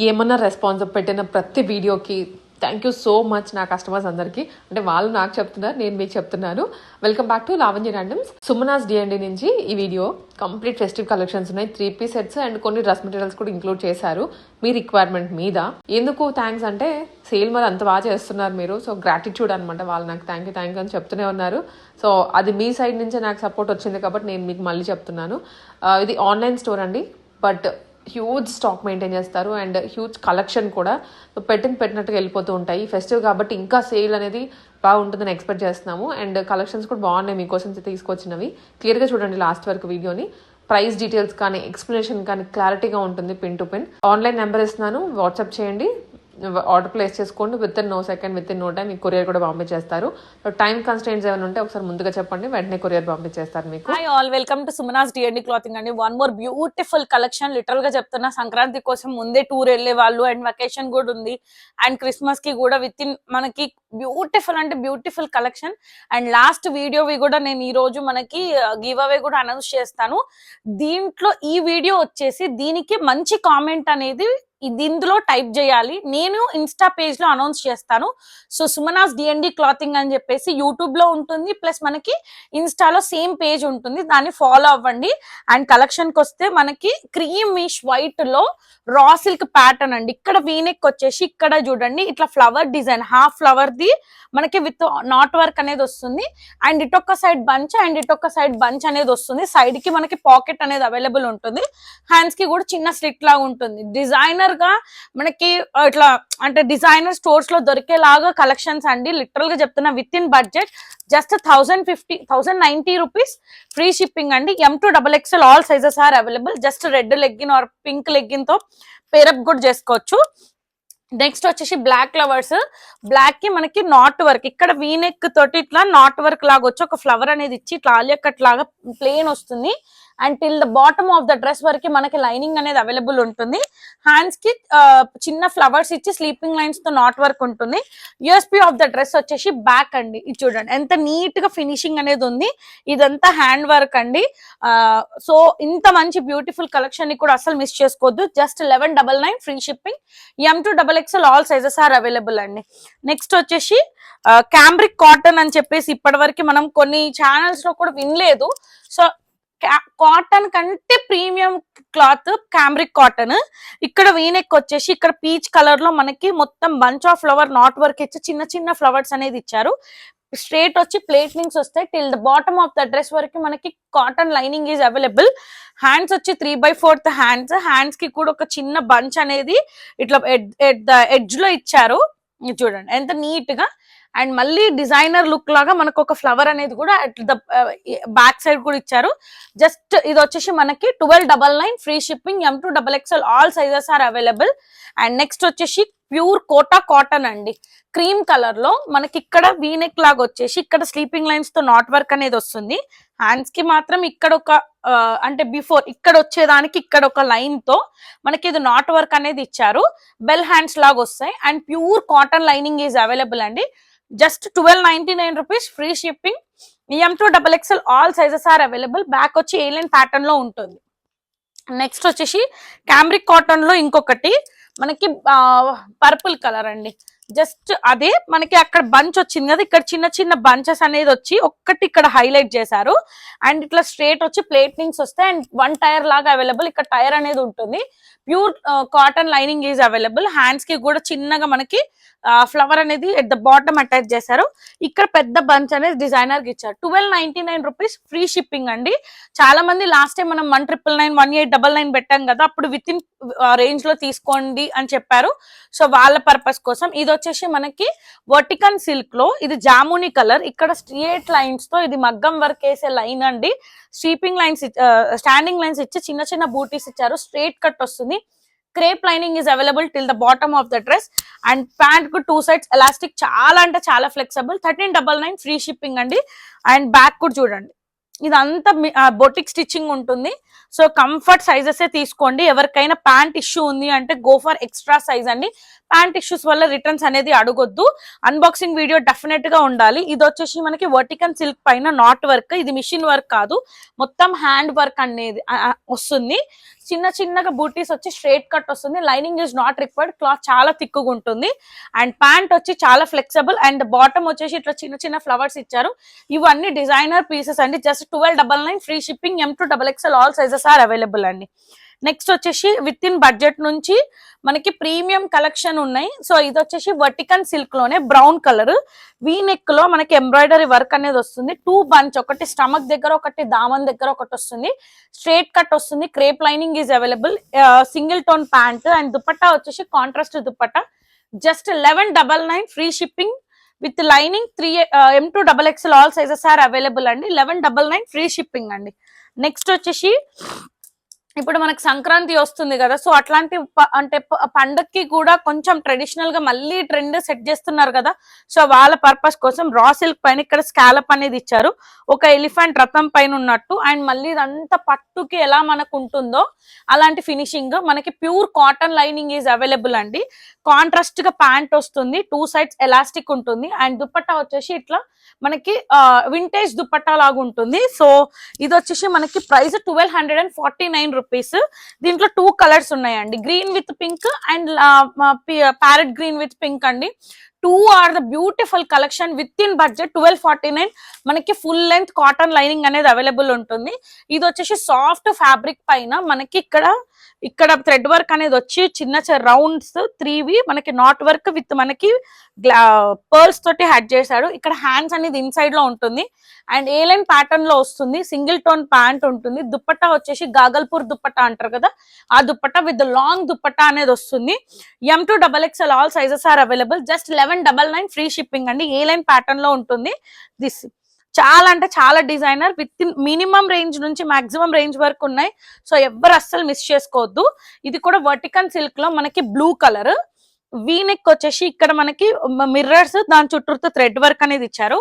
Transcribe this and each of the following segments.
ఏమన్నా రెస్పాన్స్ పెట్టిన ప్రతి వీడియోకి థ్యాంక్ యూ సో మచ్ నా కస్టమర్స్ అందరికీ. అంటే వాళ్ళు నాకు చెప్తున్నారు, నేను మీకు చెప్తున్నాను. Welcome back to Lavanya randoms. Sumanas D&D నుంచి ఈ వీడియో. కంప్లీట్ ఫెస్టివ్ కలెక్షన్స్ ఉన్నాయి, 3-piece సెట్స్ అండ్ కొన్ని డ్రెస్ మెటీరియల్స్ కూడా ఇంక్లూడ్ చేశారు మీ రిక్వైర్మెంట్ మీద. ఎందుకు థ్యాంక్స్ అంటే సేల్ మరి అంత బాగా చేస్తున్నారు మీరు, సో గ్రాటిట్యూడ్ అనమాట. వాళ్ళు నాకు థ్యాంక్ యూ అని చెప్తూనే ఉన్నారు. సో అది మీ సైడ్ నుంచే నాకు సపోర్ట్ వచ్చింది కాబట్టి నేను మీకు మళ్ళీ చెప్తున్నాను. ఇది ఆన్లైన్ స్టోర్ అండి, బట్ హ్యూజ్ స్టాక్ మెయింటైన్ చేస్తారు అండ్ హ్యూజ్ కలెక్షన్ కూడా పెట్టినట్టుగా వెళ్ళిపోతూ ఉంటాయి. ఫెస్టివ్ కాబట్టి ఇంకా సేల్ అనేది బాగుంటుందని ఎక్స్పెక్ట్ చేస్తున్నాము అండ్ కలెక్షన్స్ కూడా బాగున్నాయి మీకోసం తీసుకొచ్చినవి. క్లియర్గా చూడండి లాస్ట్ వరకు వీడియోని. ప్రైస్ డీటెయిల్స్ కానీ ఎక్స్ప్లెనేషన్ కానీ క్లారిటీగా ఉంటుంది, pin to pin. Online number ఇస్తున్నాను, వాట్సాప్ చేయండి, ఆర్డర్ ప్లేస్ చేసుకోండి. Within no second, within no time మీకు కొరియర్ కూడా పంపించేస్తారు. టైం కన్స్టెంట్స్ ఏమైనా ఉంటే ఒకసారి ముందుగా చెప్పండి, వెంటనే కొరియర్ పంపించేస్తారు మీకు. Hi all, welcome to Sumanas D&D clothing అండి. One more beautiful collection. Literal గా చెప్తున్నా, సంక్రాంతి కోసం ముందే టూర్ వెళ్లే వాళ్ళు అండ్ వెకేషన్ కూడా ఉంది అండ్ క్రిస్మస్ కి కూడా విత్ ఇన్ మనకి బ్యూటిఫుల్ అంటే బ్యూటిఫుల్ కలెక్షన్. అండ్ లాస్ట్ వీడియోవి కూడా నేను ఈ రోజు మనకి గివ్ అవే కూడా అనౌన్స్ చేస్తాను. దీంట్లో ఈ వీడియో వచ్చేసి దీనికి మంచి కామెంట్ అనేది ఇందులో టైప్ చేయాలి, నేను ఇన్స్టా పేజ్ లో అనౌన్స్ చేస్తాను. సో సుమనాస్ D&D క్లాతింగ్ అని చెప్పేసి యూట్యూబ్ లో ఉంటుంది, ప్లస్ మనకి ఇన్స్టాలో సేమ్ పేజ్ ఉంటుంది, దాన్ని ఫాలో అవ్వండి. అండ్ కలెక్షన్ కి వస్తే మనకి క్రీమిష్ వైట్ లో రా సిల్క్ ప్యాటర్న్ అండి. ఇక్కడ వీనెక్ వచ్చేసి ఇక్కడ చూడండి ఇట్లా ఫ్లవర్ డిజైన్, హాఫ్ ఫ్లవర్ ది మనకి విత్ నాట్ వర్క్ అనేది వస్తుంది. అండ్ ఇటొక్క సైడ్ బంచ్ అండ్ ఇటొక్క సైడ్ బంచ్ అనేది వస్తుంది. సైడ్ కి మనకి పాకెట్ అనేది అవైలబుల్ ఉంటుంది. హ్యాండ్స్ కి కూడా చిన్న స్లిట్ లాగా ఉంటుంది. డిజైనర్ గా మనకి ఇట్లా అంటే డిజైనర్ స్టోర్స్ లో దొరికేలాగా కలెక్షన్స్ అండి. లిటరల్ గా చెప్తున్నా, within budget just 1090 rupees, free shipping అండి. M2XXL all sizes are available. Just red legging or pink legging తో పేరప్ కూడా చేసుకోవచ్చు. నెక్స్ట్ వచ్చేసి బ్లాక్ ఫ్లవర్స్. బ్లాక్ కి మనకి నాట్ వర్క్, ఇక్కడ వీనెక్ తోటి ఇట్లా నాట్ వర్క్ లాగా వచ్చి ఒక ఫ్లవర్ అనేది ఇచ్చి ఇట్లా ఆలియా కట్ లాగా ప్లేన్ వస్తుంది. And till the bottom of the dress వరకు మనకి లైనింగ్ అనేది అవైలబుల్ ఉంటుంది. హ్యాండ్స్ కి చిన్న ఫ్లవర్స్ ఇచ్చి స్లీపింగ్ లైన్స్ తో నాట్ వర్క్ ఉంటుంది. యూఎస్పీ ఆఫ్ ద డ్రెస్ వచ్చేసి బ్యాక్ అండి. ఇది చూడండి ఎంత నీట్ గా ఫినిషింగ్ అనేది ఉంది. ఇదంతా హ్యాండ్ వర్క్ అండి. సో ఇంత మంచి బ్యూటిఫుల్ కలెక్షన్ ని కూడా అసలు మిస్ చేసుకోవద్దు. Just 1199 free shipping. M2XXL all sizes are available అండి. నెక్స్ట్ వచ్చేసి క్యాంబ్రిక్ కాటన్ అని చెప్పేసి ఇప్పటి వరకు మనం కొన్ని ఛానల్స్ లో కూడా వినలేదు. సో కాటన్ కంటే ప్రీమియం క్లాత్ క్యాంబ్రిక్ కాటన్. ఇక్కడ వీనెక్ వచ్చేసి ఇక్కడ పీచ్ కలర్ లో మనకి మొత్తం bunch of flower not work ఇచ్చి చిన్న చిన్న ఫ్లవర్స్ అనేది ఇచ్చారు. స్ట్రేట్ వచ్చి ప్లేట్నింగ్స్ వస్తాయి. Till the bottom of the dress వరకు మనకి cotton lining is available. Hands వచ్చి 3/4 హ్యాండ్స్. హ్యాండ్స్ కి కూడా ఒక చిన్న బంచ్ అనేది ఇట్లా ఎడ్జ్ లో ఇచ్చారు. చూడండి ఎంత నీట్ గా. అండ్ మళ్ళీ డిజైనర్ లుక్ లాగా మనకు ఒక ఫ్లవర్ అనేది కూడా బ్యాక్ సైడ్ కూడా ఇచ్చారు. జస్ట్ ఇది వచ్చేసి మనకి 1299 free shipping. M2XXL all sizes are available. And next వచ్చేసి ప్యూర్ కోటా కాటన్ అండి. క్రీమ్ కలర్ లో మనకి ఇక్కడ వీనెక్ లాగా వచ్చేసి ఇక్కడ స్లీపింగ్ లైన్స్ తో నాట్ వర్క్ అనేది వస్తుంది. హ్యాండ్స్ కి మాత్రం ఇక్కడ ఒక అంటే బిఫోర్ ఇక్కడ వచ్చేదానికి ఇక్కడ ఒక లైన్ తో మనకి ఇది నాట్ వర్క్ అనేది ఇచ్చారు. బెల్ హ్యాండ్స్ లాగా వస్తాయి. And pure cotton lining is available అండి. Just 1299 rupees free shipping. M2XXL all sizes are available. Back వచ్చి ఏలియన్ ప్యాటర్న్ లో ఉంటుంది. నెక్స్ట్ వచ్చేసి క్యాంబ్రిక్ కాటన్ లో ఇంకొకటి మనకి పర్పుల్ కలర్ అండి. జస్ట్ అదే మనకి అక్కడ బంచ్ వచ్చింది కదా, ఇక్కడ చిన్న చిన్న బంచెస్ అనేది వచ్చి ఒక్కటి ఇక్కడ హైలైట్ చేశారు. అండ్ ఇట్లా స్ట్రేట్ వచ్చి ప్లేట్నింగ్స్ వస్తాయి. అండ్ 1 టైర్ లాగా అవైలబుల్. ఇక్కడ టైర్ అనేది ఉంటుంది. Pure cotton lining is available. Hands కి కూడా చిన్నగా మనకి ఫ్లవర్ అనేది ఎట్ ద బాటమ్ అటాచ్ చేశారు. ఇక్కడ పెద్ద బంచ్ అనేది డిజైనర్ కి ఇచ్చారు. 1299 రూపీస్ ఫ్రీ షిప్పింగ్ అండి. చాలా మంది లాస్ట్ టైం మనం 1999 1899 పెట్టాం కదా, అప్పుడు విత్ ఇన్ రేంజ్ లో తీసుకోండి అని చెప్పారు. సో వాళ్ళ పర్పస్ కోసం ఇది వచ్చేసి మనకి వర్టికన్ సిల్క్ లో ఇది జాముని కలర్. ఇక్కడ స్ట్రియేట్ లైన్స్ తో ఇది మగ్గం వర్క్ వేసే లైన్ అండి. స్లీపింగ్ లైన్స్ స్టాండింగ్ లైన్స్ ఇచ్చి చిన్న చిన్న బూటీస్ ఇచ్చారు. స్ట్రేట్ కట్ వస్తుంది. Crepe lining is available till the bottom of the dress. And pant కు 2 సైడ్స్ ఎలాస్టిక్, చాలా అంటే చాలా ఫ్లెక్సిబుల్. 1399 ఫ్రీ షిప్పింగ్ అండి. అండ్ బ్యాక్ కూడా చూడండి ఇదంతా బొటిక్ స్టిచ్చింగ్ ఉంటుంది. సో కంఫర్ట్ సైజెస్ తీసుకోండి. ఎవరికైనా ప్యాంట్ ఇష్యూ ఉంది అంటే గో ఫర్ ఎక్స్ట్రా సైజ్ అండి. ప్యాంట్ ఇష్యూస్ వల్ల రిటర్న్స్ అనేది అడగొద్దు. అన్బాక్సింగ్ వీడియో డెఫినెట్ గా ఉండాలి. ఇది వచ్చేసి మనకి వర్టికల్ సిల్క్ పైన నాట్ వర్క్, ఇది మిషన్ వర్క్ కాదు, మొత్తం హ్యాండ్ వర్క్ అనేది వస్తుంది. చిన్న చిన్నగా బూటీస్ వచ్చి స్ట్రైట్ కట్ వస్తుంది. Lining is not required, cloth చాలా థిక్గా ఉంటుంది. అండ్ ప్యాంట్ వచ్చి చాలా ఫ్లెక్సిబుల్ అండ్ బాటమ్ వచ్చేసి ఇట్లా చిన్న చిన్న ఫ్లవర్స్ ఇచ్చారు. ఇవన్నీ డిజైనర్ పీసెస్ అండి. Just 1299 free shipping. M2XXL all sizes are available అండి. నెక్స్ట్ వచ్చేసి విత్ ఇన్ బడ్జెట్ నుంచి మనకి ప్రీమియం కలెక్షన్ ఉన్నాయి. సో ఇది వచ్చేసి వర్టికల్ సిల్క్ లోనే బ్రౌన్ కలర్ వీ నెక్ లో మనకి ఎంబ్రాయిడరీ వర్క్ అనేది వస్తుంది. 2 బంచ్, ఒకటి స్టమక్ దగ్గర, ఒకటి దామన్ దగ్గర ఒకటి వస్తుంది. స్ట్రైట్ కట్ వస్తుంది. Crepe lining is available. Single tone pant and dupatta వచ్చేసి contrast dupatta. Just 1199 free shipping with lining. M2XXL all sizes are available అండి. 1199 ఫ్రీ షిప్పింగ్ అండి. నెక్స్ట్ వచ్చేసి ఇప్పుడు మనకి సంక్రాంతి వస్తుంది కదా, సో అట్లాంటి అంటే పండక్కి కూడా కొంచెం ట్రెడిషనల్ గా మళ్ళీ ట్రెండ్ సెట్ చేస్తున్నారు కదా, సో వాళ్ళ పర్పస్ కోసం రా సిల్క్ పైన ఇక్కడ స్కాలప్ అనేది ఇచ్చారు, ఒక ఎలిఫెంట్ రథం పైన ఉన్నట్టు. అండ్ మళ్ళీ ఇదంతా పట్టుకి ఎలా మనకు ఉంటుందో అలాంటి ఫినిషింగ్. మనకి pure cotton lining is available అండి. కాంట్రాస్ట్ గా ప్యాంట్ వస్తుంది, 2 సైడ్స్ ఎలాస్టిక్ ఉంటుంది. అండ్ దుపట్టా వచ్చేసి ఇట్లా మనకి వింటేజ్ దుపట్టా లాగా ఉంటుంది. సో ఇది వచ్చేసి మనకి ప్రైస్ 1249 రూపీస్. దీంట్లో 2 కలర్స్ ఉన్నాయండి, green with pink and parrot green with pink అండి. 2 are the beautiful collection within budget 1249. మనకి ఫుల్ లెంత్ కాటన్ లైనింగ్ అనేది అవైలబుల్ ఉంటుంది. ఇది వచ్చేసి సాఫ్ట్ ఫ్యాబ్రిక్ పైన మనకి ఇక్కడ థ్రెడ్ వర్క్ అనేది వచ్చి చిన్న రౌండ్స్ 3వి మనకి నాట్ వర్క్ విత్ మనకి పర్ల్స్ తోటి హ్యాడ్ చేశాడు. ఇక్కడ హ్యాండ్స్ అనేది ఇన్సైడ్ లో ఉంటుంది అండ్ ఏ లైన్ ప్యాటర్న్ లో వస్తుంది. సింగిల్ టోన్ ప్యాంట్ ఉంటుంది. దుపట్టా వచ్చేసి గాగల్పూర్ దుపట్టా అంటారు కదా, ఆ దుపట్టా విత్ లాంగ్ దుపట్టా అనేది వస్తుంది. M2XXL all sizes are available. Just 1199 free shipping అండి. ఏ లైన్ ప్యాటర్న్ లో ఉంటుంది. దిస్ చాలా అంటే చాలా designer with in minimum range నుంచి మాక్సిమం రేంజ్ వరకు ఉన్నాయి. సో ఎవ్వరు అస్సలు మిస్ చేసుకోవద్దు. ఇది కూడా వర్టికల్ సిల్క్ లో మనకి బ్లూ కలర్ వీ నెక్ వచ్చేసి ఇక్కడ మనకి మిర్రర్స్, దాని చుట్టూతో థ్రెడ్ వర్క్ అనేది ఇచ్చారు.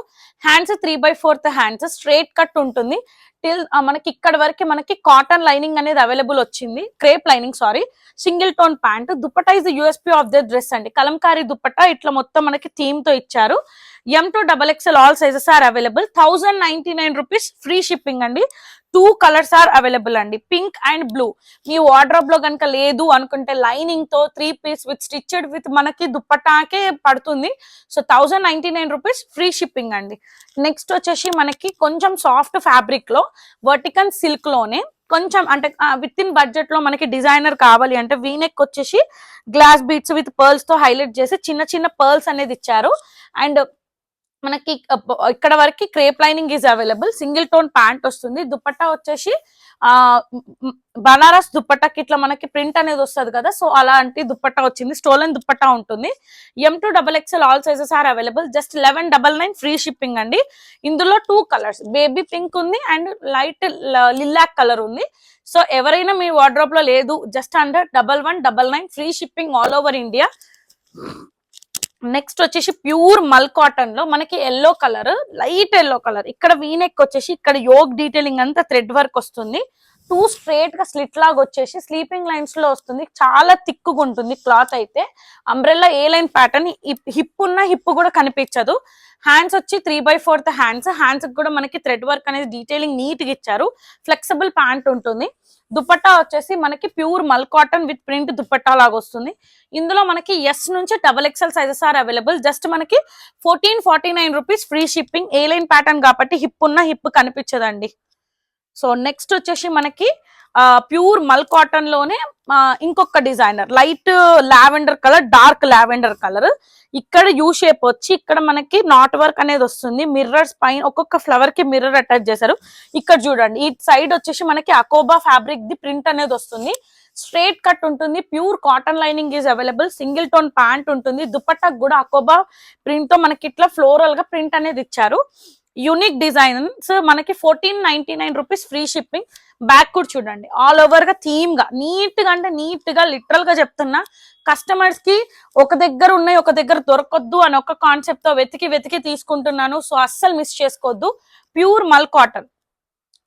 హ్యాండ్స్ 3/4 హ్యాండ్స్, స్ట్రైట్ కట్ ఉంటుంది. టిల్ మనకి ఇక్కడ వరకు మనకి కాటన్ లైనింగ్ అనేది అవైలబుల్ వచ్చింది, crepe lining sorry. Single tone pant. Dupatta is the USP of the dress అండి. కలంకారీ దుపట్టా ఇట్లా మొత్తం మనకి థీమ్ తో ఇచ్చారు. M2XXL all sizes are available. 1099 rupees free shipping అండి. 2 కలర్స్ ఆర్ అవైలబుల్ అండి, పింక్ అండ్ బ్లూ. మీ వార్డ్రోబ్ లో కనుక లేదు అనుకుంటే లైనింగ్ తో 3 పీస్ విత్ స్టిచ్డ్ విత్ మనకి దుపట్టాకే పడుతుంది. సో 1099 రూపీస్ ఫ్రీ షిప్పింగ్ అండి. నెక్స్ట్ వచ్చేసి మనకి కొంచెం సాఫ్ట్ ఫ్యాబ్రిక్ లో వర్టికల్ సిల్క్ లోనే కొంచెం అంటే విత్ ఇన్ బడ్జెట్ లో మనకి డిజైనర్ కావాలి అంటే వీనెక్ వచ్చేసి గ్లాస్ బీట్స్ విత్ పర్ల్స్ తో హైలైట్ చేసి చిన్న చిన్న పర్ల్స్ అనేది ఇచ్చారు. అండ్ మనకి ఇక్కడ వరకు crepe lining is available. Single tone pant వస్తుంది. దుపట్టా వచ్చేసి బనారస్ దుపట్టాకి ఇట్లా మనకి ప్రింట్ అనేది వస్తుంది కదా, సో అలాంటి దుపట్టా వచ్చింది. స్టోలన్ దుపట్టా ఉంటుంది. M2XXL all sizes are available. Just 1199 free shipping అండి. ఇందులో 2 కలర్స్, బేబీ పింక్ ఉంది అండ్ లైట్ లిలాక్ కలర్ ఉంది. సో ఎవరైనా మీ వార్డ్రోబ్ లో లేదు, just under 1199 free shipping all over India. Next వచ్చేసి ప్యూర్ మల్ కాటన్ లో మనకి yellow colour, light yellow colour. ఇక్కడ వీనెక్ వచ్చేసి ఇక్కడ యోగ్ డీటెయిలింగ్ అంతా థ్రెడ్ వర్క్ వస్తుంది. 2 స్ట్రైట్ గా స్లిట్ లాగా వచ్చేసి స్లీపింగ్ లైన్స్ లో వస్తుంది. చాలా థిక్గా ఉంటుంది క్లాత్ అయితే. అంబ్రెల్లా ఏ లైన్ ప్యాటర్న్, హిప్ ఉన్న హిప్ కూడా కనిపించదు. హ్యాండ్స్ వచ్చి 3/4 హ్యాండ్స్ కూడా మనకి థ్రెడ్ వర్క్ అనేది డీటెయిలింగ్ నీట్ గా ఇచ్చారు. ఫ్లెక్సిబుల్ ప్యాంట్ ఉంటుంది. దుపట్టా వచ్చేసి మనకి pure mul cotton with print dupatta లాగా వస్తుంది. ఇందులో మనకి ఎస్ నుంచి XXL sizes are available. Just మనకి 1449 rupees free shipping. A line pattern కాబట్టి హిప్ ఉన్న హిప్ కనిపించదండి. సో నెక్స్ట్ వచ్చేసి మనకి ప్యూర్ మల్ కాటన్ లోనే ఇంకొక designer light lavender colour, dark lavender colour. ఇక్కడ యూ షేప్ వచ్చి ఇక్కడ మనకి నాట్ వర్క్ అనేది వస్తుంది. మిర్రర్స్ పైన ఒక్కొక్క ఫ్లవర్ కి మిర్రర్ అటాచ్ చేశారు. ఇక్కడ చూడండి, ఈ సైడ్ వచ్చేసి మనకి అకోబా ఫ్యాబ్రిక్ ది ప్రింట్ అనేది వస్తుంది. స్ట్రైట్ కట్ ఉంటుంది. Pure cotton lining is available. Single tone pant ఉంటుంది. దుపట్టాకు కూడా అకోబా ప్రింట్ తో మనకి ఇట్లా ఫ్లోరల్ గా ప్రింట్ అనేది ఇచ్చారు. యూనిక్ డిజైన్స్ మనకి 1499 రూపీస్ ఫ్రీ షిప్పింగ్. బ్యాక్ కూడా చూడండి, ఆల్ ఓవర్ గా థీమ్ గా నీట్ గా, అంటే నీట్ గా లిటరల్ గా చెప్తున్నా, కస్టమర్స్ కి ఒక దగ్గర ఉన్నాయి ఒక దగ్గర దొరకొద్దు అని ఒక కాన్సెప్ట్ తో వెతికి తీసుకుంటున్నాను. సో అస్సలు మిస్ చేసుకోవద్దు. Pure mul cotton.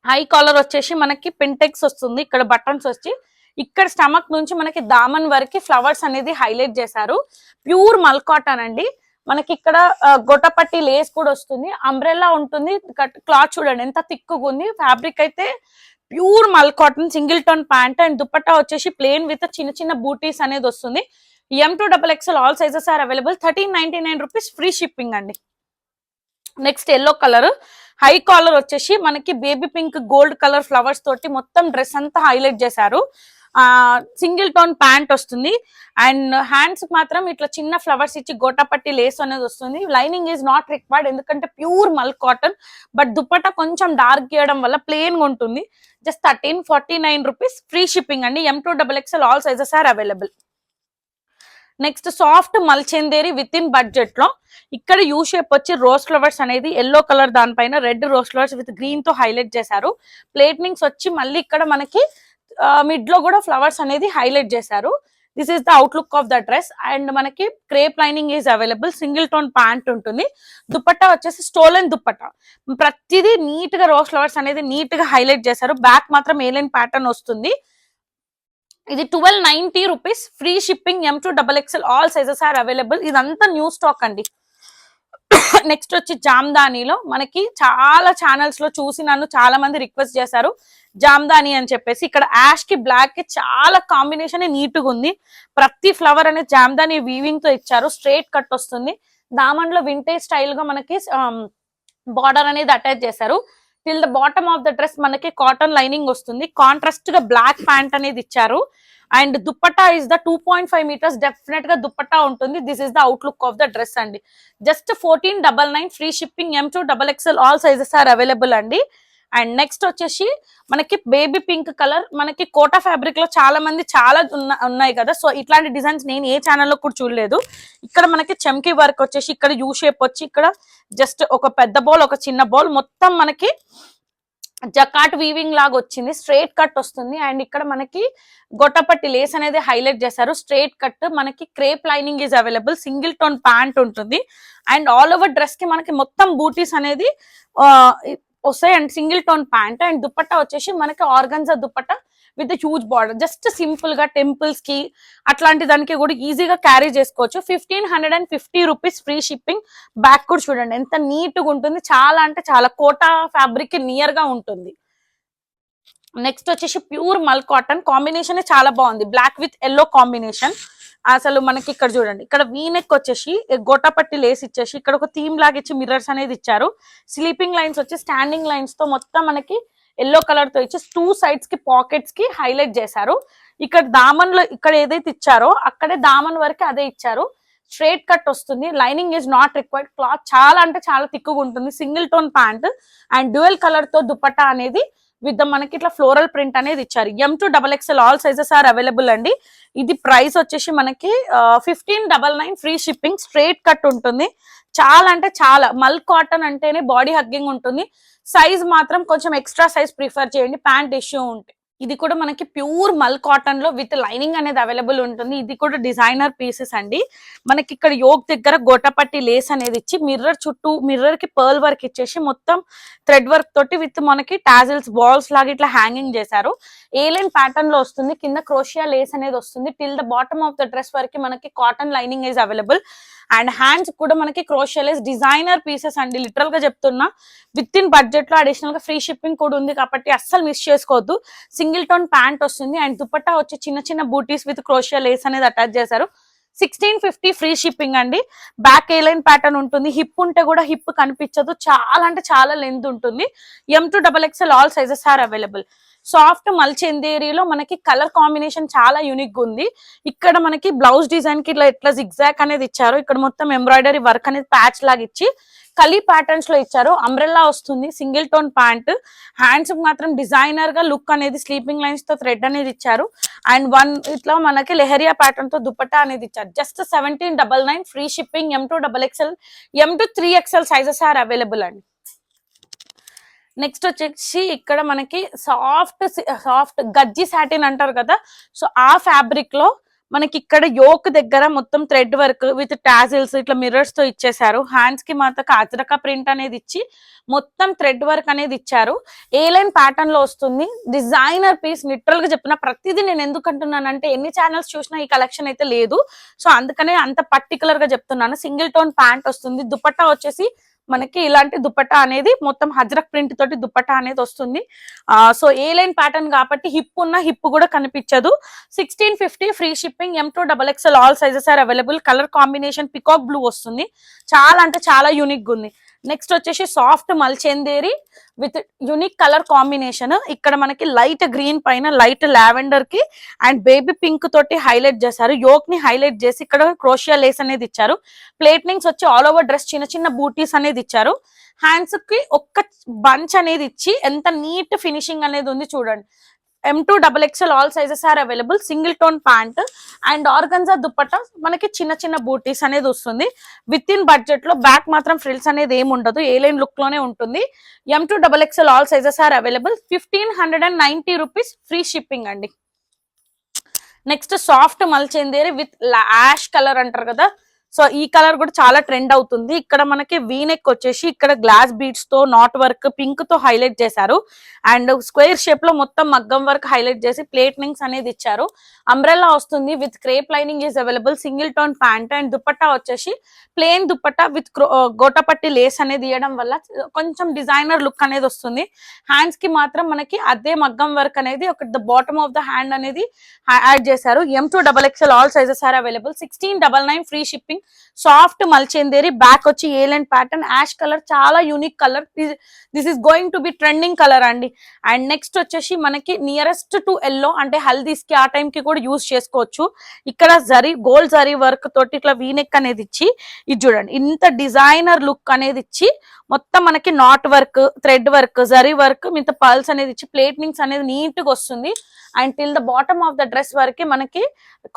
High collar వచ్చేసి మనకి పింటెక్స్ వస్తుంది. ఇక్కడ బటన్స్ వచ్చి ఇక్కడ స్టమక్ నుంచి మనకి దామన్ వరకు ఫ్లవర్స్ అనేది హైలైట్ చేశారు. ప్యూర్ మల్ కాటన్ అండి. మనకి ఇక్కడ గొట్టపట్టి లేస్ కూడా వస్తుంది, అంబ్రెల్లా ఉంటుంది. క్లాత్ చూడండి ఎంత థిక్గా ఉంది. ఫ్యాబ్రిక్ అయితే pure mul cotton, single tone pant and dupatta వచ్చేసి ప్లేన్ విత్ చిన్న చిన్న బూటీస్ అనేది వస్తుంది. M2XXL all sizes are available. 1399 rupees free shipping అండి. Next yellow colour high collar వచ్చేసి మనకి baby pink gold colour flowers తోటి మొత్తం డ్రెస్ అంతా హైలైట్ చేశారు. సింగిల్ టోన్ ప్యాంట్ వస్తుంది అండ్ హ్యాండ్స్ మాత్రం ఇట్లా చిన్న ఫ్లవర్స్ ఇచ్చి గోటాపట్టి లేస్ అనేది వస్తుంది. లైనింగ్ ఈజ్ నాట్ రిక్వైర్డ్ ఎందుకంటే pure mul cotton. But dupatta కొంచెం డార్క్ చేయడం వల్ల ప్లెయిన్ గా ఉంటుంది. జస్ట్ 1349 రూపీస్ ఫ్రీ షిప్పింగ్ అండి. M2XXL all sizes are available. Next soft mulchanderi with in budget లో ఇక్కడ యూ షేప్ వచ్చి రోజ్ ఫ్లవర్స్ అనేది ఎల్లో కలర్ దానిపైన red rose flowers with green తో హైలైట్ చేశారు. ప్లేట్నింగ్స్ వచ్చి మళ్ళీ ఇక్కడ మనకి మిడ్ లో కూడా ఫ్లవర్స్ అనేది హైలైట్ చేశారు. This is the outlook of the dress and మనకి crepe lining is available. Single tone pant ఉంటుంది. దుపట్టా వచ్చేసి స్టోలెన్ దుపట్టా. ప్రతిదీ నీట్ గా రోజ్ ఫ్లవర్స్ అనేది నీట్ గా హైలైట్ చేశారు. బ్యాక్ మాత్రం ఏలైన్ ప్యాటర్న్ వస్తుంది. ఇది 1290 rupees free shipping. M2XXL all sizes are available. ఇదంతా న్యూ స్టాక్ అండి. నెక్స్ట్ వచ్చి జామ్దానీలో మనకి చాలా ఛానల్స్ లో చూసి నన్ను చాలా మంది రిక్వెస్ట్ చేశారు జామ్దాని అని చెప్పేసి. ఇక్కడ యాష్ కి బ్లాక్ కి చాలా కాంబినేషన్ నీట్ గా ఉంది. ప్రతి ఫ్లవర్ అనేది జామ్దాని వీవింగ్ తో ఇచ్చారు. స్ట్రైట్ కట్ వస్తుంది. దామన్ లో వింటేజ్ స్టైల్ గా మనకి బార్డర్ అనేది అటాచ్ చేశారు. Till the bottom of the dress మనకి కాటన్ లైనింగ్ వస్తుంది. కాంట్రాస్ట్ గా బ్లాక్ ప్యాంట్ అనేది ఇచ్చారు and dupatta is the 2.5 metres definite గా దుపట్టా ఉంటుంది. This is the outlook of the dress అండి. Just 1499 free shipping. M2XXL all sizes are available అండి. And next వచ్చేసి మనకి బేబీ పింక్ కలర్. మనకి కోటా ఫ్యాబ్రిక్ లో చాలా మంది చాలా ఉన్నాయి కదా, సో ఇట్లాంటి డిజైన్స్ నేను ఏ ఛానల్లో కూడా చూడలేదు. ఇక్కడ మనకి చమ్కీ వర్క్ వచ్చేసి ఇక్కడ యూ షేప్ వచ్చి ఇక్కడ జస్ట్ ఒక పెద్ద బౌల్ ఒక చిన్న బౌల్ మొత్తం మనకి జకాట్ వీవింగ్ లాగా వచ్చింది. స్ట్రైట్ కట్ వస్తుంది అండ్ ఇక్కడ మనకి గొట్టపట్టి లేస్ అనేది హైలైట్ చేశారు. స్ట్రైట్ కట్ మనకి crepe lining is available. Single tone pant ఉంటుంది అండ్ ఆల్ ఓవర్ డ్రెస్ కి మనకి మొత్తం బూటీస్ అనేది వస్తాయి and single tone pant and dupatta వచ్చేసి మనకి organza dupatta with huge border. Just simple గా టెంపుల్స్ కి అట్లాంటి దానికి కూడా ఈజీగా క్యారీ చేసుకోవచ్చు. 1550 రూపీస్ ఫ్రీ షిప్పింగ్. బ్యాక్ కూడా చూడండి ఎంత నీట్ గా ఉంటుంది. చాలా అంటే చాలా కోటా ఫ్యాబ్రిక్ కి నియర్ గా ఉంటుంది. నెక్స్ట్ వచ్చేసి ప్యూర్ మల్ కాటన్. కాంబినేషన్ చాలా బాగుంది. Black with yellow combination. అసలు మనకి ఇక్కడ చూడండి ఇక్కడ వీనెక్ వచ్చేసి గోటాపట్టి లేస్ ఇచ్చేసి ఇక్కడ ఒక థీమ్ లాగా ఇచ్చి మిర్రర్స్ అనేది ఇచ్చారు. స్లీపింగ్ లైన్స్ వచ్చి స్టాండింగ్ లైన్స్ తో మొత్తం మనకి ఎల్లో కలర్ తో ఇచ్చి 2 సైడ్స్ కి పాకెట్స్ కి హైలైట్ చేశారు. ఇక్కడ దామన్ లో ఇక్కడ ఏదైతే ఇచ్చారో అక్కడే దామన్ వరకు అదే ఇచ్చారు. స్ట్రైట్ కట్ వస్తుంది. Lining is not required. Cloth చాలా అంటే చాలా థిక్గా ఉంటుంది. Single tone pant and dual colour తో దుపట్టా అనేది విత్ మనకి ఇట్లా ఫ్లోరల్ ప్రింట్ అనేది ఇచ్చారు. M2XXL all sizes are available అండి. ఇది ప్రైస్ వచ్చేసి మనకి 1599 ఫ్రీ షిప్పింగ్. స్ట్రైట్ కట్ ఉంటుంది. చాలా అంటే చాలా మల్ కాటన్ అంటేనే బాడీ హగ్గింగ్ ఉంటుంది. సైజ్ మాత్రం కొంచెం ఎక్స్ట్రా సైజ్ ప్రిఫర్ చేయండి ప్యాంట్ ఇష్యూ ఉంటే. ఇది కూడా మనకి ప్యూర్ మల్ కాటన్ లో విత్ లైనింగ్ అనేది అవైలబుల్ ఉంటుంది. ఇది కూడా డిజైనర్ పీసెస్ అండి. మనకి ఇక్కడ యోగ్ దగ్గర గోటపట్టి లేస్ అనేది ఇచ్చి మిర్రర్ చుట్టూ మిర్రర్ కి పర్ల్ వర్క్ ఇచ్చేసి మొత్తం థ్రెడ్ వర్క్ తోటి విత్ మనకి టాజిల్స్ బాల్స్ లాగా ఇట్లా హ్యాంగింగ్ చేశారు. ఏలైన్ ప్యాటర్న్ లో వస్తుంది. కింద క్రోషియా లేస్ అనేది వస్తుంది. Till the bottom of the dress వరకు మనకి cotton lining is available and hands కూడా మనకి క్రోషియా లేస్. డిజైనర్ పీసెస్ అండి. లిటరల్ గా చెప్తున్నా. విత్ ఇన్ బడ్జెట్ లో అడిషనల్ గా ఫ్రీ షిప్పింగ్ కూడా ఉంది కాబట్టి అస్సలు మిస్ చేసుకోవద్దు. సింగిల్ టోన్ ప్యాంట్ వస్తుంది అండ్ దుపట్టా వచ్చి చిన్న చిన్న బూటీస్ విత్ క్రోషియా లేస్ అనేది అటాచ్ చేశారు. 1650 ఫ్రీ షిప్పింగ్ అండి. బ్యాక్ ఏలైన్ ప్యాటర్న్ ఉంటుంది. హిప్ ఉంటే కూడా హిప్ కనిపించదు. చాలా అంటే చాలా లెంత్ ఉంటుంది. M2XXL all sizes are available. Soft మల్చెందేరిలో మనకి కలర్ కాంబినేషన్ చాలా యూనిక్ ఉంది. ఇక్కడ మనకి బ్లౌజ్ డిజైన్ కి ఇట్లా జిగ్జాక్ అనేది ఇచ్చారు. ఇక్కడ మొత్తం ఎంబ్రాయిడరీ వర్క్ అనేది ప్యాచ్ లాగా ఇచ్చి కలీ ప్యాటర్న్స్ లో ఇచ్చారు. అంబ్రెల్లా వస్తుంది. Single tone pant. హ్యాండ్స్ మాత్రం డిజైనర్ గా లుక్ అనేది స్లీపింగ్ లైన్స్ తో థ్రెడ్ అనేది ఇచ్చారు అండ్ ఇట్లా మనకి లెహరియా ప్యాటర్న్ తో దుపట్టా అనేది ఇచ్చారు. Just 1799 free shipping. M2XXL M2 sizes are available అండి. నెక్స్ట్ వచ్చేసి ఇక్కడ మనకి సాఫ్ట్ గజ్జి సాటిన్ అంటారు కదా, సో ఆ ఫ్యాబ్రిక్ లో మనకి ఇక్కడ యోక్ దగ్గర మొత్తం థ్రెడ్ వర్క్ విత్ టాజిల్స్ ఇట్లా మిర్రర్స్ తో ఇచ్చేసారు. హ్యాండ్స్ కి మాత్రం అజ్రకా ప్రింట్ అనేది ఇచ్చి మొత్తం థ్రెడ్ వర్క్ అనేది ఇచ్చారు. ఏ లైన్ ప్యాటర్న్ లో వస్తుంది. Designer piece. లిటరల్ గా చెప్తున్నా, ప్రతిదీ నేను ఎందుకు అంటున్నానంటే ఎన్ని ఛానల్స్ చూసినా ఈ కలెక్షన్ అయితే లేదు. సో అందుకనే అంత పర్టికులర్ గా చెప్తున్నాను. సింగిల్ టోన్ ప్యాంట్ వస్తుంది. దుపట్టా వచ్చేసి మనకి ఇలాంటి దుపట్టా అనేది మొత్తం హజ్రక్ ప్రింట్ తోటి దుపట్టా అనేది వస్తుంది. సో ఏ లైన్ ప్యాటర్న్ కాబట్టి హిప్ ఉన్న హిప్ కూడా కనిపించదు. 1650 free shipping. M2XXL all sizes are available. Colour combination peacock blue వస్తుంది. చాలా అంటే చాలా యూనిక్ గా ఉంది. నెక్స్ట్ వచ్చేసి soft mulchanderi with unique colour combination. ఇక్కడ మనకి లైట్ గ్రీన్ పైన లైట్ లావెండర్ కి అండ్ బేబీ పింక్ తోటి హైలైట్ చేశారు. యోక్ ని హైలైట్ చేసి ఇక్కడ క్రోషియా లేస్ అనేది ఇచ్చారు. ప్లేట్నింగ్స్ వచ్చి ఆల్ ఓవర్ డ్రెస్ చిన్న చిన్న బూటీస్ అనేది ఇచ్చారు. హ్యాండ్స్ కి ఒక్క బంచ్ అనేది ఇచ్చి ఎంత నీట్ ఫినిషింగ్ అనేది ఉంది చూడండి. M2XXL all sizes are available. Single tone pant and organza dupatta మనకి చిన్న చిన్న బూటీస్ అనేది వస్తుంది. విత్ ఇన్ బడ్జెట్ లో బ్యాక్ మాత్రం ఫ్రిల్స్ అనేది ఏమి ఉండదు. ఏ లైన్ లుక్ లోనే ఉంటుంది. M2XXL all sizes are available. 1590 rupees free shipping అండి. Next soft mulchanderi with ash colour అంటారు కదా, సో ఈ కలర్ కూడా చాలా ట్రెండ్ అవుతుంది. ఇక్కడ మనకి వీనెక్ వచ్చేసి ఇక్కడ గ్లాస్ బీడ్స్ తో నాట్ వర్క్ పింక్ తో హైలైట్ చేశారు. అండ్ స్క్వేర్ షేప్ లో మొత్తం మగ్గం వర్క్ హైలైట్ చేసి ప్లేట్నింగ్స్ అనేది ఇచ్చారు. అంబ్రెల్లా వస్తుంది with crepe lining is available. Single tone pant and dupatta వచ్చేసి plain dupatta with gotapatti lace అనేది ఇవ్వడం వల్ల కొంచెం డిజైనర్ లుక్ అనేది వస్తుంది. హ్యాండ్స్ కి మాత్రం మనకి అదే మగ్గం వర్క్ అనేది ఒక the bottom of the hand అనేది యాడ్ చేశారు. M2XXL all sizes are available. 1699 free shipping. Soft మల్చెందేరి back వచ్చి ఏ లైన్ ప్యాటర్న్ యాష్ కలర్ చాలా unique colour. This is going to be trending colour అండి. అండ్ నెక్స్ట్ వచ్చేసి మనకి nearest to yellow అంటే హల్దీస్ కి ఆ టైం కి కూడా యూజ్ చేసుకోవచ్చు. ఇక్కడ జరీ గోల్డ్ జరీ వర్క్ తోటి ఇట్లా వీనెక్ అనేది ఇచ్చి ఇది చూడండి ఇంత డిజైనర్ లుక్ అనేది ఇచ్చి మొత్తం మనకి not work thread work zari work మిగతా పల్స్ అనేది ఇచ్చి ప్లేట్నింగ్స్ అనేది నీట్ గా వస్తుంది. And till the bottom of the dress వరకు మనకి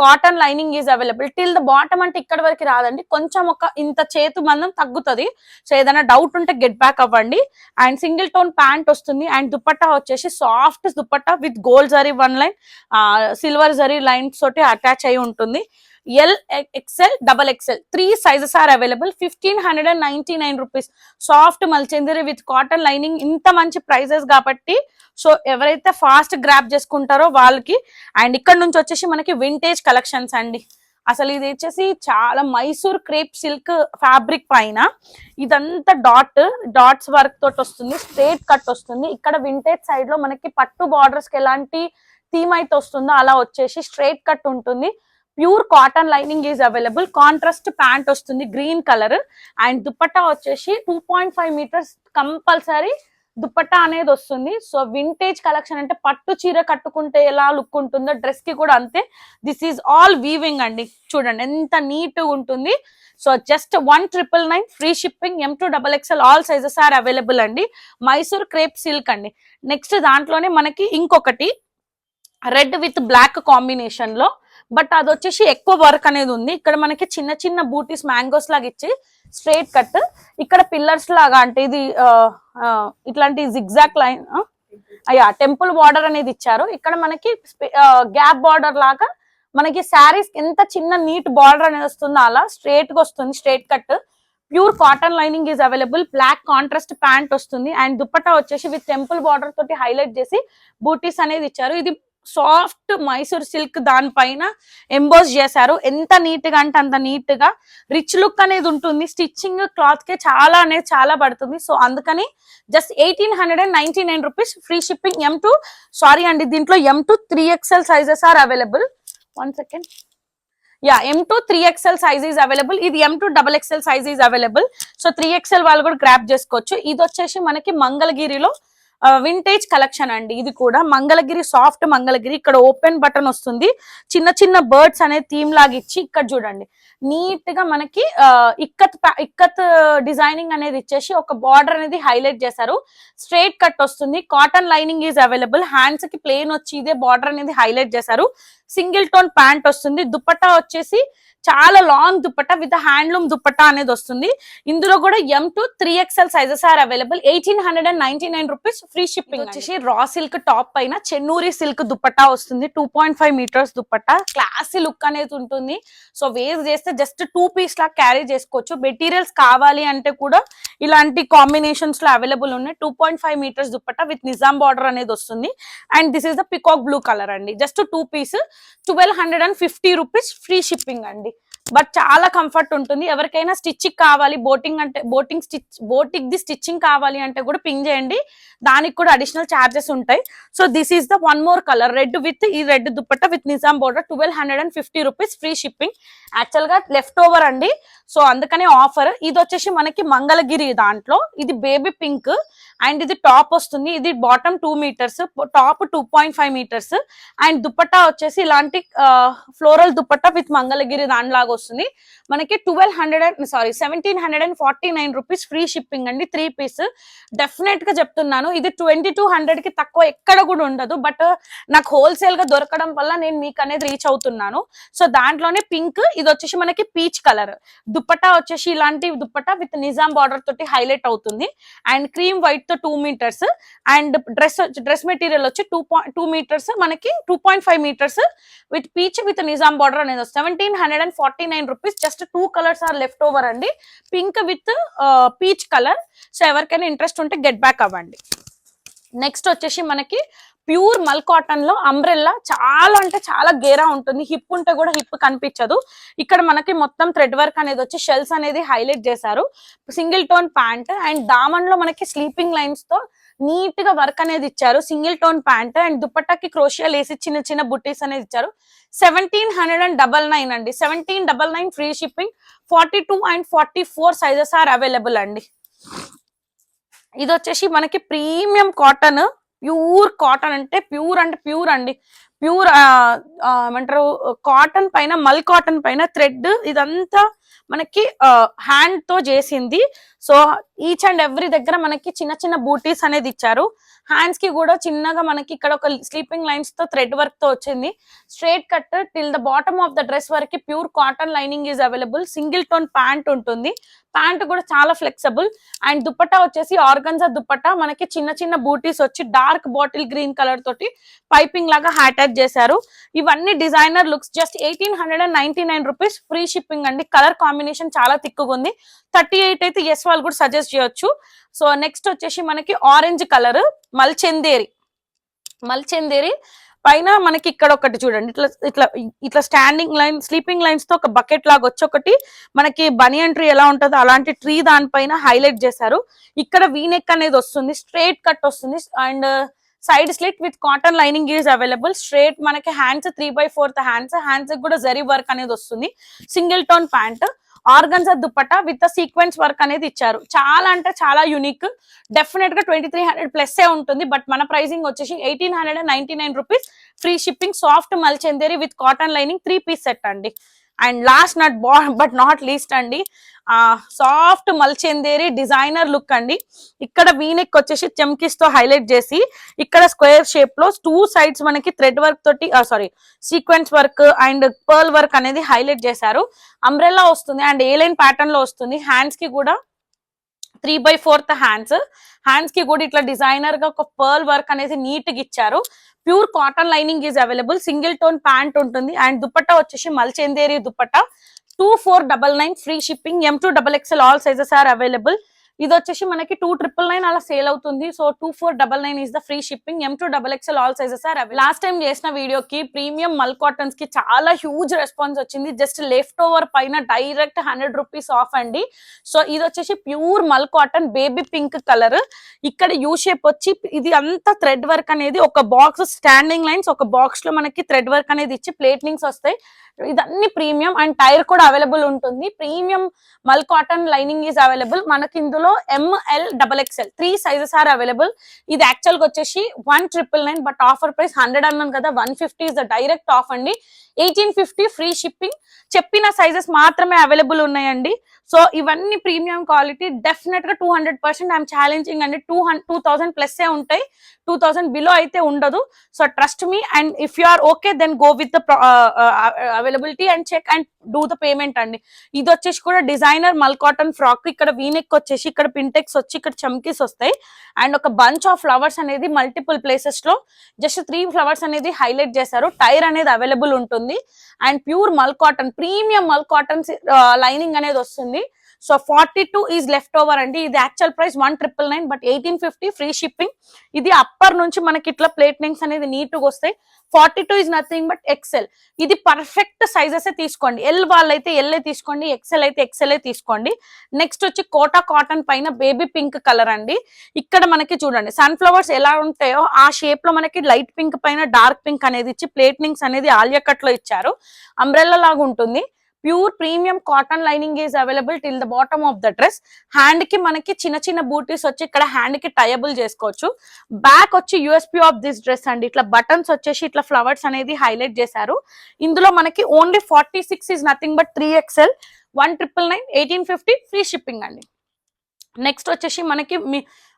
cotton lining is available. Till the bottom అంటే ఇక్కడ వరకు రాదండి, కొంచెం ఒక ఇంత చేతు మందం తగ్గుతుంది. సో ఏదైనా డౌట్ ఉంటే గెట్ బ్యాక్ అవ్వండి. అండ్ సింగిల్ టోన్ ప్యాంట్ వస్తుంది. అండ్ దుపట్టా వచ్చేసి soft dupatta with gold zari one line silver zari lines తోటి అటాచ్ అయి ఉంటుంది. LXL XXL 3 sizes are available. 1599 rupees. Soft mulchanderi with cotton lining. ఇంత మంచి ప్రైజెస్ కాబట్టి సో ఎవరైతే ఫాస్ట్ గ్రాప్ చేసుకుంటారో వాళ్ళకి. అండ్ ఇక్కడ నుంచి వచ్చేసి మనకి వింటేజ్ కలెక్షన్స్ అండి. అసలు ఇది వచ్చేసి చాలా మైసూర్ క్రేప్ సిల్క్ ఫ్యాబ్రిక్ పైన ఇదంతా డాట్స్ వర్క్ తోటి వస్తుంది. స్ట్రేట్ కట్ వస్తుంది. ఇక్కడ వింటేజ్ సైడ్ లో మనకి పట్టు బార్డర్స్ కి ఎలాంటి థీమ్ అయితే వస్తుందో అలా వచ్చేసి స్ట్రేట్ కట్ ఉంటుంది. Pure cotton lining is available. Contrast pant వస్తుంది గ్రీన్ కలర్. అండ్ దుపట్టా వచ్చేసి 2.5 మీటర్స్ కంపల్సరీ దుపట్టా అనేది వస్తుంది. సో వింటేజ్ కలెక్షన్ అంటే పట్టు చీర కట్టుకుంటే ఎలా లుక్ ఉంటుందో డ్రెస్ కి కూడా అంతే. దిస్ ఈజ్ ఆల్ వీవింగ్ అండి. చూడండి ఎంత నీట్ ఉంటుంది. So just 1999 free shipping. M2XXL all sizes are available అండి. మైసూర్ క్రేప్ సిల్క్ అండి. నెక్స్ట్ దాంట్లోనే మనకి ఇంకొకటి రెడ్ విత్ బ్లాక్ కాంబినేషన్ లో, బట్ అది వచ్చేసి ఎక్కువ వర్క్ అనేది ఉంది. ఇక్కడ మనకి చిన్న చిన్న బూటీస్ మ్యాంగోస్ లాగా ఇచ్చి స్ట్రైట్ కట్. ఇక్కడ పిల్లర్స్ లాగా అంటే ఇది ఇట్లాంటి జిగ్జాక్ లైన్ టెంపుల్ బార్డర్ అనేది ఇచ్చారు. ఇక్కడ మనకి గ్యాప్ బార్డర్ లాగా మనకి శారీస్ ఎంత చిన్న నీట్ బార్డర్ అనేది వస్తుందో అలా స్ట్రైట్ గా వస్తుంది. Straight cut. Pure cotton lining is available. Black contrast pant వస్తుంది. అండ్ దుపట్టా వచ్చేసి విత్ టెంపుల్ బార్డర్ తోటి హైలైట్ చేసి బూటీస్ అనేది ఇచ్చారు. ఇది సాఫ్ట్ మైసూర్ సిల్క్ దానిపైన ఎంబోస్ చేశారు. ఎంత నీట్ గా అంటే అంత నీట్ గా రిచ్ లుక్ అనేది ఉంటుంది. స్టిచ్చింగ్ క్లాత్ కే చాలా అనేది చాలా పడుతుంది. సో అందుకని just 1899 rupees free shipping. Sorry అండి, దీంట్లో M2 3XL sizes are available. 1 second. M2 3XL size is available. ఇది M2XXL size is available. So 3XL వాళ్ళు కూడా గ్రాప్ చేసుకోవచ్చు. ఇది వచ్చేసి మనకి మంగళగిరిలో వింటేజ్ కలెక్షన్ అండి. ఇది కూడా మంగళగిరి సాఫ్ట్ మంగళగిరి. ఇక్కడ ఓపెన్ బటన్ వస్తుంది. చిన్న చిన్న బర్డ్స్ అనే థీమ్ లాగా ఇచ్చి ఇక్కడ చూడండి నీట్ గా మనకి ఇక్కత్ డిజైనింగ్ అనేది ఇచ్చేసి ఒక బార్డర్ అనేది హైలైట్ చేశారు. స్ట్రైట్ కట్ వస్తుంది. Cotton lining is available. Hands కి ప్లేన్ వచ్చి ఇదే బార్డర్ అనేది హైలైట్ చేశారు. సింగిల్ టోన్ ప్యాంట్ వస్తుంది. దుపట్టా వచ్చేసి చాలా long dupatta with handloom dupatta అనేది వస్తుంది. ఇందులో కూడా M to 3XL sizes are available. 1899 rupees free shipping. వచ్చేసి రా సిల్క్ టాప్ పైన చెన్నూరి సిల్క్ దుపట్టా వస్తుంది. 2.5 మీటర్స్ దుపట్టా, క్లాసీ లుక్ అనేది ఉంటుంది. సో వేర్ చేస్తే జస్ట్ 2 పీస్ లా క్యారీ చేసుకోవచ్చు. మెటీరియల్స్ కావాలి అంటే కూడా ఇలాంటి కాంబినేషన్స్ లో అవైలబుల్ ఉన్నాయి. 2.5 metres dupatta with Nizam border అనేది వస్తుంది. And this is the peacock blue colour అండి. Just 2 piece 1250 rupees free shipping అండి. బట్ చాలా కంఫర్ట్ ఉంటుంది. ఎవరికైనా స్టిచ్చింగ్ కావాలి, బోటిక్ ది స్టిచ్చింగ్ కావాలి అంటే కూడా పింగ్ చేయండి, దానికి కూడా అడిషనల్ చార్జెస్ ఉంటాయి. So this is the one more colour, red with ఈ red dupatta with Nizam border, 1250 rupees free shipping. Actual గా లెఫ్ట్ ఓవర్ అండి, సో అందుకనే ఆఫర్. ఇది వచ్చేసి మనకి మంగళగిరి దాంట్లో, ఇది బేబీ పింక్ అండ్ ఇది టాప్ వస్తుంది. ఇది bottom 2 metres, top 2.5 metres. And dupatta వచ్చేసి ఇలాంటి ఫ్లోరల్ దుపట్టా విత్ మంగళగిరి దానిలాగా వస్తుంది. మనకి 1749 రూపీస్ ఫ్రీ షిప్పింగ్ అండి. 3 పీస్. డెఫినెట్ గా చెప్తున్నాను, ఇది 2200 కి తక్కువ ఎక్కడ కూడా ఉండదు. బట్ నాకు హోల్సేల్ గా దొరకడం వల్ల నేను మీకు అనేది రీచ్ అవుతున్నాను. సో దాంట్లోనే పింక్, ఇది వచ్చేసి మనకి పీచ్ కలర్. దుపట్టా వచ్చేసి ఇలాంటి దుపట్టా విత్ నిజాం బార్డర్ తోటి హైలైట్ అవుతుంది. అండ్ క్రీమ్ వైట్ తో 2 మీటర్స్. అండ్ డ్రెస్ మెటీరియల్ వచ్చి 2 మీటర్స్, మనకి 2.5 metres with peach with Nizam border అనేది 1749 rupees. Just 2 colours are left over అండి, pink with peach colour. So ఎవరికైనా ఇంట్రెస్ట్ ఉంటే గెట్ బ్యాక్ అవ్వండి. నెక్స్ట్ వచ్చేసి మనకి ప్యూర్ మల్ కాటన్ లో అంబ్రెల్లా, చాలా అంటే చాలా గేరా ఉంటుంది. హిప్ ఉంటే కూడా హిప్ కనిపించదు. ఇక్కడ మనకి మొత్తం థ్రెడ్ వర్క్ అనేది వచ్చి షెల్స్ అనేది హైలైట్ చేశారు. సింగిల్ టోన్ ప్యాంట్ అండ్ దామన్ లో మనకి స్లీపింగ్ లైన్స్ తో నీట్ గా వర్క్ అనేది ఇచ్చారు. సింగిల్ టోన్ ప్యాంట్ అండ్ దుపట్టాకి క్రోషియా లేసి చిన్న చిన్న బుట్టీస్ అనేది ఇచ్చారు. 1799 అండి. 1799 free shipping. 42 and 44 sizes are available అండి. ఇది వచ్చేసి మనకి ప్రీమియం కాటన్, ప్యూర్ కాటన్ అంటే ప్యూర్ అండి. ప్యూర్ ఏమంటారు, కాటన్ పైన మల్ కాటన్ పైన థ్రెడ్ ఇదంతా మనకి హ్యాండ్ తో చేసింది. సో ఈచ్ అండ్ ఎవ్రీ దగ్గర మనకి చిన్న చిన్న బూటీస్ అనేది ఇచ్చారు. హ్యాండ్స్ కి కూడా చిన్నగా మనకి ఇక్కడ ఒక స్లీపింగ్ లైన్స్ తో థ్రెడ్ వర్క్ తో వచ్చింది. Straight cut till the bottom of the dress వరకు pure cotton lining is available. Single tone pant ఉంటుంది. ప్యాంట్ కూడా చాలా ఫ్లెక్సిబుల్. అండ్ దుపట్టా వచ్చేసి ఆర్గన్జా దుపట్టా, మనకి చిన్న చిన్న బూటీస్ వచ్చి డార్క్ బాటిల్ గ్రీన్ కలర్ తోటి పైపింగ్ లాగా అటాచ్ చేశారు. ఇవన్నీ designer looks. Just 1899 rupees free shipping అండి. కలర్ కాంబినేషన్ చాలా తిక్కుగా ఉంది. 38 అయితే ఎస్ వాళ్ళు కూడా సజెస్ట్ చేయొచ్చు. సో నెక్స్ట్ వచ్చేసి మనకి ఆరెంజ్ కలర్ మల్చందేరి పైన మనకి ఇక్కడ ఒకటి చూడండి, ఇట్లా స్టాండింగ్ లైన్ స్లీపింగ్ లైన్స్ తో ఒక బకెట్ లాగా వచ్చి ఒకటి మనకి బనియన్ ట్రీ ఎలా ఉంటుందో అలాంటి ట్రీ దానిపైన హైలైట్ చేశారు. ఇక్కడ వీనెక్ అనేది వస్తుంది, స్ట్రైట్ కట్ వస్తుంది. And side slit with cotton lining is available. Straight మనకి హ్యాండ్స్ 3/4 హ్యాండ్స్ కూడా జరీ వర్క్ అనేది వస్తుంది. Single tone pant, organza dupatta with sequence work అనేది ఇచ్చారు. చాలా అంటే చాలా యూనిక్. డెఫినెట్ గా 2300 ప్లస్ ఉంటుంది. బట్ మన ప్రైసింగ్ వచ్చేసి 1899 రూపీస్ ఫ్రీ షిప్పింగ్. సాఫ్ట్ మల్చందేరి with cotton lining 3 piece set అండి. And last but not least అండి, సాఫ్ట్ మల్చందేరి డిజైనర్ లుక్ అండి. ఇక్కడ వీనెక్ వచ్చేసి చెమ్కిస్ తో హైలైట్ చేసి ఇక్కడ స్క్వేర్ షేప్ లో 2 సైడ్స్ మనకి థ్రెడ్ వర్క్ తోటి sequence work and pearl work అనేది హైలైట్ చేశారు. అంబ్రెల్లా వస్తుంది అండ్ ఏ లైన్ ప్యాటర్న్ లో వస్తుంది. హ్యాండ్స్ కి కూడా 3/4 హ్యాండ్స్ కి కూడా ఇట్లా డిజైనర్ గా ఒక పర్ల్ వర్క్ అనేది నీట్ గా ఇచ్చారు. Pure cotton lining is available. Single tone pant ఉంటుంది. అండ్ దుపట్టా వచ్చేసి మల్చందేరి dupatta. 2499 free shipping. M to XXL all sizes are available. ఇది వచ్చేసి మనకి 2999 అలా సేల్ అవుతుంది. So 2499 is the free shipping. M to XXL all sizes are available. Last time చేసిన వీడియోకి ప్రీమియం మల్ కాటన్స్ కి చాలా హ్యూజ్ రెస్పాన్స్ వచ్చింది. జస్ట్ లెఫ్ట్ ఓవర్ పైన డైరెక్ట్ 100 రూపీస్ ఆఫ్ అండి. సో ఇది వచ్చేసి pure mul cotton baby pink colour. ఇక్కడ యూ షేప్ వచ్చి ఇది అంతా థ్రెడ్ వర్క్ అనేది ఒక బాక్స్ స్టాండింగ్ లైన్స్, ఒక బాక్స్ లో మనకి థ్రెడ్ వర్క్ అనేది ఇచ్చి ప్లేట్నింగ్స్ వస్తాయి. ఇదన్నీ ప్రీమియం అండ్ టైర్ కూడా అవైలబుల్ ఉంటుంది. Premium mul cotton lining is available. మనకి ఇందులో ML XXL 3 sizes are available. ఇది యాక్చువల్ గా వచ్చేసి 1999 బట్ ఆఫర్ ప్రైస్ 100 అన్నాను కదా, 150 ఇస్ ద డైరెక్ట్ ఆఫ్ అండి. 1850 ఫ్రీ షిప్పింగ్. చెప్పిన సైజెస్ మాత్రమే అవైలబుల్ ఉన్నాయండి. సో ఇవన్నీ ప్రీమియం క్వాలిటీ, డెఫినెట్ గా 200% ఐఎమ్ ఛాలెంజింగ్ అండి. 2000 ప్లస్ ఉంటాయి, 2000 బిలో అయితే ఉండదు. So trust me, and if you are okay then go with the availability and check and do the payment అండి. ఇది వచ్చేసి కూడా డిజైనర్ మల్ కాటన్ ఫ్రాక్. ఇక్కడ వీనెక్ వచ్చేసి, ఇక్కడ పింటెక్స్ వచ్చి, ఇక్కడ చమ్కీస్ వస్తాయి అండ్ ఒక బంచ్ ఆఫ్ ఫ్లవర్స్ అనేది మల్టిపుల్ ప్లేసెస్ లో జస్ట్ 3 ఫ్లవర్స్ అనేది హైలైట్ చేశారు. టైర్ అనేది అవైలబుల్ ఉంటుంది and pure mul cotton, premium mul cotton lining అనేది వస్తుంది. సో 42 ఈజ్ లెఫ్ట్ ఓవర్ అండి. ఇది actual price 1999, but 1850 free shipping. ఇది అప్పర్ నుంచి మనకి ఇట్లా ప్లేట్నింగ్స్ అనేది నీట్ గా వస్తాయి. 42 ఈజ్ నథింగ్ బట్ ఎక్సెల్. ఇది పర్ఫెక్ట్ సైజెస్ తీసుకోండి. ఎల్ వాళ్ళైతే ఎల్ తీసుకోండి, ఎక్సెల్ అయితే ఎక్సెల్ తీసుకోండి. నెక్స్ట్ వచ్చి కోటా కాటన్ పైన బేబీ పింక్ కలర్ అండి. ఇక్కడ మనకి చూడండి సన్ఫ్లవర్స్ ఎలా ఉంటాయో ఆ షేప్ లో మనకి లైట్ పింక్ పైన డార్క్ పింక్ అనేది ఇచ్చి ప్లేట్నింగ్స్ అనేది ఆలియా కట్ లో ఇచ్చారు. అంబ్రెల్లా లాగా ఉంటుంది. Pure premium cotton lining is available till the bottom of the dress. Hand కి మనకి చిన్న చిన్న బూటీస్ వచ్చి ఇక్కడ హ్యాండ్ కి టైబుల్ చేసుకోవచ్చు. బ్యాక్ వచ్చి యూఎస్పీ ఆఫ్ దిస్ డ్రెస్ అండి. ఇట్లా బటన్స్ వచ్చేసి ఇట్లా ఫ్లవర్స్ అనేది హైలైట్ చేశారు. ఇందులో మనకి only 46 is nothing but 3XL, 1999, 1850 free shipping అండి. నెక్స్ట్ వచ్చేసి మనకి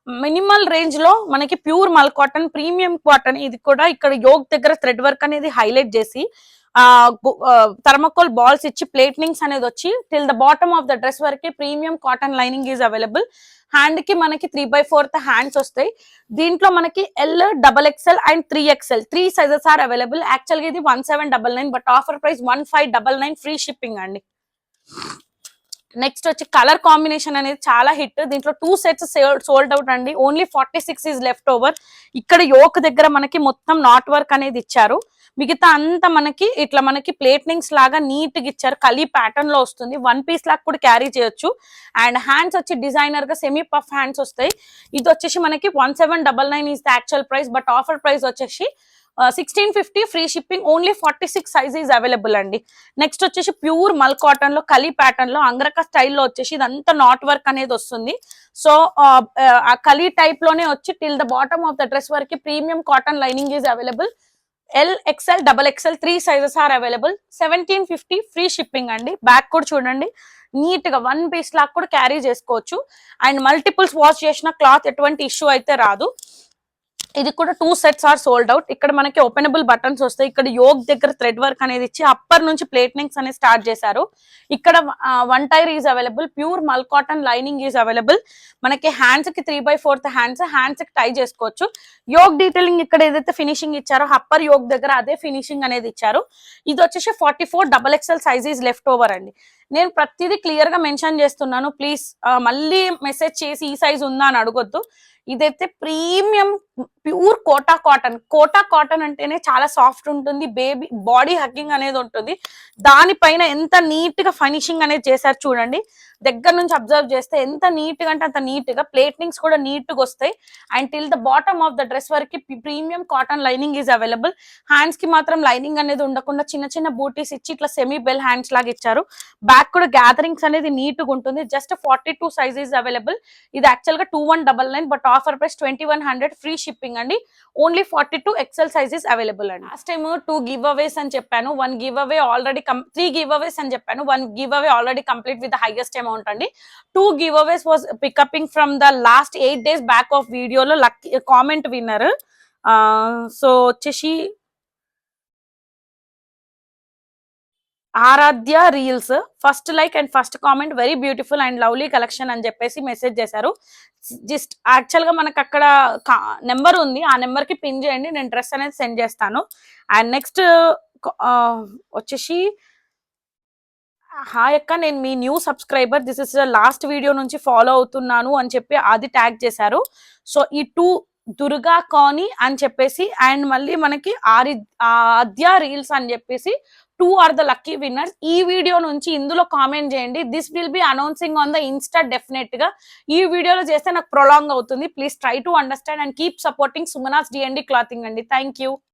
మినిమల్ రేంజ్ లో మనకి pure mul cotton, premium cotton. ఇది కూడా ఇక్కడ యోగ్ దగ్గర థ్రెడ్ వర్క్ అనేది హైలైట్ చేసి థర్మకోల్ బాల్స్ ఇచ్చి ప్లేట్నింగ్స్ అనేది వచ్చి till the bottom of the dress వరకు premium cotton lining is available. Hand కి మనకి 3/4 హ్యాండ్స్ వస్తాయి. దీంట్లో మనకి L, XXL and 3XL 3 sizes are available. Actual గా ఇది 1799, but offer price 1599 free shipping అండి. నెక్స్ట్ వచ్చి కలర్ కాంబినేషన్ అనేది చాలా హిట్. దీంట్లో 2 సెట్స్ సోల్డ్ అవుట్ అండి. Only 46 is left over. ఇక్కడ యోక్ దగ్గర మనకి మొత్తం నాట్ వర్క్ అనేది ఇచ్చారు. మిగతా అంతా మనకి ఇట్లా మనకి ప్లేట్నింగ్స్ లాగా నీట్ గా ఇచ్చారు. కలీ ప్యాటర్న్ లో వస్తుంది. 1 పీస్ లాగా కూడా క్యారీ చేయొచ్చు. అండ్ హ్యాండ్స్ వచ్చి డిజైనర్ గా సెమీ పఫ్ హ్యాండ్స్ వస్తాయి. ఇది వచ్చేసి మనకి 1799 is the actual price, but offer price వచ్చేసి 1650 free shipping. Only 46 size is available అండి. నెక్స్ట్ వచ్చేసి ప్యూర్ మల్ కాటన్ లో కలీ ప్యాటర్న్ లో అంగరక స్టైల్లో వచ్చేసి ఇదంతా నాట్ వర్క్ అనేది వస్తుంది. సో ఆ కలీ టైప్ లోనే వచ్చి till the bottom of the dress వరకు premium cotton lining is available. L, XL, XXL 3 sizes are available. 1750 free shipping అండి. బ్యాక్ కూడా చూడండి నీట్ గా 1 పీస్ లాగా కూడా క్యారీ చేసుకోవచ్చు. అండ్ మల్టిపుల్స్ వాష్ చేసిన క్లాత్ ఎటువంటి ఇష్యూ అయితే రాదు. ఇది కూడా 2 సెట్స్ ఆర్ సోల్డ్ అవుట్. ఇక్కడ మనకి ఓపెనబుల్ బటన్స్ వస్తాయి. ఇక్కడ యోగ్ దగ్గర థ్రెడ్ వర్క్ అనేది ఇచ్చి అప్పర్ నుంచి ప్లేట్నింగ్స్ అనేది స్టార్ట్ చేశారు. ఇక్కడ 1 tyre is available. Pure mul cotton lining is available. మనకి హ్యాండ్స్ కి 3/4 హ్యాండ్స్ కి టై చేసుకోవచ్చు. యోగ్ డీటెయిలింగ్ ఇక్కడ ఏదైతే ఫినిషింగ్ ఇచ్చారో అప్పర్ యోగ్ దగ్గర అదే ఫినిషింగ్ అనేది ఇచ్చారు. ఇది వచ్చేసి 44 XXL size is left over అండి. నేను ప్రతిదీ క్లియర్ గా మెన్షన్ చేస్తున్నాను. ప్లీజ్ మళ్ళీ మెసేజ్ చేసి ఈ సైజ్ ఉందా అని అడగొద్దు. ఇదైతే premium pure Kota cotton. Kota cotton అంటేనే చాలా సాఫ్ట్ ఉంటుంది, బేబీ బాడీ హగ్గింగ్ అనేది ఉంటుంది. దానిపైన ఎంత నీట్ గా ఫినిషింగ్ అనేది చేశారు చూడండి. దగ్గర నుంచి అబ్జర్వ్ చేస్తే ఎంత నీట్ గా అంటే అంత నీట్ గా ప్లేట్నింగ్స్ కూడా నీట్ గా వస్తాయి. And till the bottom of the dress వరకు premium cotton lining is available. Hands కి మాత్రం లైనింగ్ అనేది ఉండకుండా చిన్న చిన్న బూటీస్ ఇచ్చి ఇట్లా సెమీ బెల్ హ్యాండ్స్ లాగా ఇచ్చారు. బ్యాక్ కూడా గ్యాదరింగ్స్ అనేది నీట్ గా ఉంటుంది. Just 42 size is available. ఇది యాక్చువల్ గా 2199, but offer price 2100 free shipping అండి. Only 42 XL size is available అండి. లాస్ట్ టైమ్ 2 గివ్ అవేస్ అని చెప్పాను. 1 giveaway already 3 giveaways అని చెప్పాను. 1 giveaway already complete with the highest amount అండి. 2 giveaways was picking from the last 8 days back of వీడియోలో lucky comment winner. So వచ్చేసి Aaradhya reels first like and first comment very beautiful and lovely collection అని చెప్పేసి message చేశారు. Just actual గా మనకు అక్కడ number ఉంది, ఆ నెంబర్ కి పిన్ చేయండి, నేను డ్రెస్ అనేది సెండ్ చేస్తాను. అండ్ నెక్స్ట్ వచ్చేసి హాయ్ అక్క, నేను మీ new subscriber, this is last video నుంచి ఫాలో అవుతున్నాను అని చెప్పి అది ట్యాగ్ చేశారు. సో ఈ 2 దుర్గా కాని అని చెప్పేసి అండ్ మళ్ళీ మనకి ఆద్య రీల్స్ అని చెప్పేసి 2 ఆర్ ద లక్కీ విన్నర్స్. ఈ వీడియో నుంచి ఇందులో కామెంట్ చేయండి. This will be announcing on the Insta. Definite గా ఈ వీడియోలో చేస్తే నాకు ప్రొలాంగ్ అవుతుంది. Please try to understand and keep supporting Sumana's D&D clothing అండి. Thank you.